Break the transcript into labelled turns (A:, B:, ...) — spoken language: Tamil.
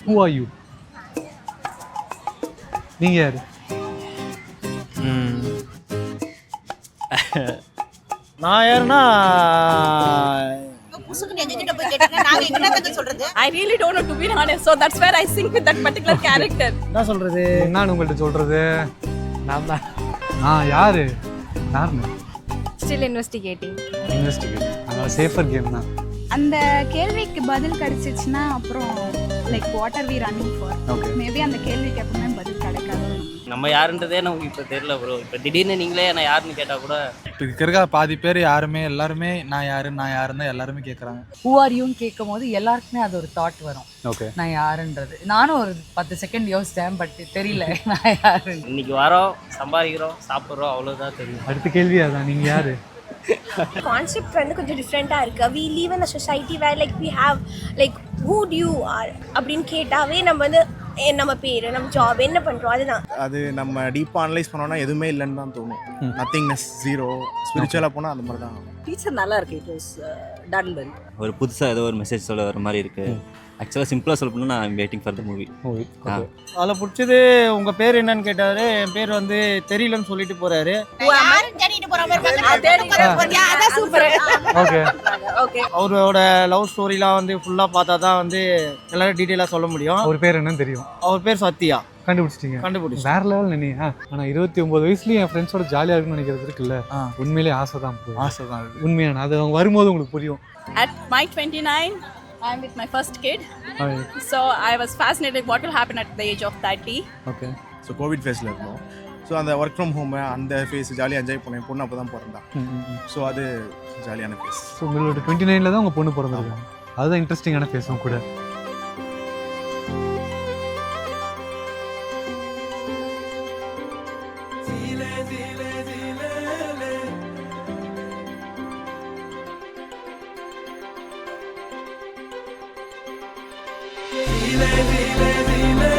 A: Who are you? நீங்க யாரு?
B: நான் யாருன்னா
C: I really don't know, to be honest, so that's where I sync with that particular character.
B: என்ன சொல்றது?
A: நான் உங்கள்ட்ட சொல்றது நான் தான். யாரு? யாருன்னு?
C: Still investigating.
A: இன்வெஸ்டிகேட். அதனால சேஃபர் கேம் தான்.
D: அந்த கேள்விக்கு பதில் கிடைச்சிச்சுன்னா அப்புறம் like what are we running for?
A: Okay.
D: Maybe அந்த கேள்விக்கு எப்பவுமே பதில் கிடைக்காது.
E: நம்ம யாருன்றதே நமக்கு இப்போ தெரியல ப்ரோ. இப்போ திடீர்னு நீங்களே என்ன யாருன்னு கேட்டால் கூட
F: இப்போ இருக்கிற பாதி பேர் எல்லாருமே நான் யாருன்னு தான் எல்லாருமே கேட்குறாங்க.
G: ஹூ ஆர் யூன்னு கேட்கும் போது எல்லாருக்குமே அது ஒரு தாட் வரும்.
A: ஓகே.
G: நான் யாருன்றது நானும் ஒரு 10 செகண்ட் யோசித்தேன், பட் தெரியல நான் யாருன்னு.
E: இன்னைக்கு வரோம், சம்பாதிக்கிறோம், சாப்பிட்றோம், அவ்வளோதான் தெரியும்.
A: அடுத்த கேள்வி அதான், நீங்க யாரு?
H: கான்செப்ட் வந்து கொஞ்சம் டிஃப்ரெண்ட்டாக இருக்குது. We live in a society where like we have like who do you are அப்படின்னு கேட்டாவே நம்ம வந்து நம்ம பேர், நம்ம ஜாப், என்ன பண்ணுறோம், அதுதான்.
I: அது நம்ம டீப்பாக அனலைஸ் பண்ணோன்னா எதுவுமே இல்லைன்னு தான் தோணும். Nothingness, zero. ஸ்பிரிச்சுவலாக போனால் அந்த மாதிரி தான்.
C: டீச்சர் நல்லா இருக்கு. It was done well.
J: ஒரு புதுசாக ஏதோ ஒரு மெசேஜ் சொல்ல வர மாதிரி இருக்குது. ஆக்சுவலாக சிம்பிளாக சொல்ல போனால் நான் வெயிட்டிங் ஃபார் த மூவி.
B: அதில் பிடிச்சது உங்கள் பேர் என்னன்னு கேட்டார். என் பேர் வந்து தெரியலன்னு சொல்லிட்டு போகிறாரு.
A: ஓகே.
B: அவரோட லவ் ஸ்டோரிலாம் வந்து ஃபுல்லாக பார்த்தா தான் வந்து எல்லாரும் டீட்டெயிலாக சொல்ல முடியும்.
A: அவர் பேர் என்னன்னு தெரியும்.
B: அவர் பேர் சத்யா.
A: கண்டுபிடிச்சிட்டீங்க. வேற லெவல் நினைங்க. ஆனா 29 வயசுலயும் என் ஃப்ரெண்ட்ஸோட ஜாலியா இருக்குன்னு நினைக்கிறது இருக்குல்ல, உண்மையிலேயே ஆசை தான். உண்மையான அது அவங்க வரும்போது உங்களுக்கு புரியும்.
C: At my 29, I'm with my first kid. So I was fascinated what will happen at the age of 30.
A: Okay.
I: So Covid ஃபேஸில் இருந்தோம். ஸோ அந்த ஒர்க் ஃப்ரம் ஹோம் அந்த ஃபேஸ் ஜாலியாக என்ஜாய் பண்ணேன். பொண்ணு அப்போ தான் பிறந்தா. ஸோ அது ஜாலியான ஃபேஸ்.
A: ஸோ உங்களோட 29ல தான் உங்கள் பொண்ணு பிறந்தாங்க. அதுதான் இன்ட்ரெஸ்டிங்கான ஃபேஸும் கூட.
K: Zile, zile, zile.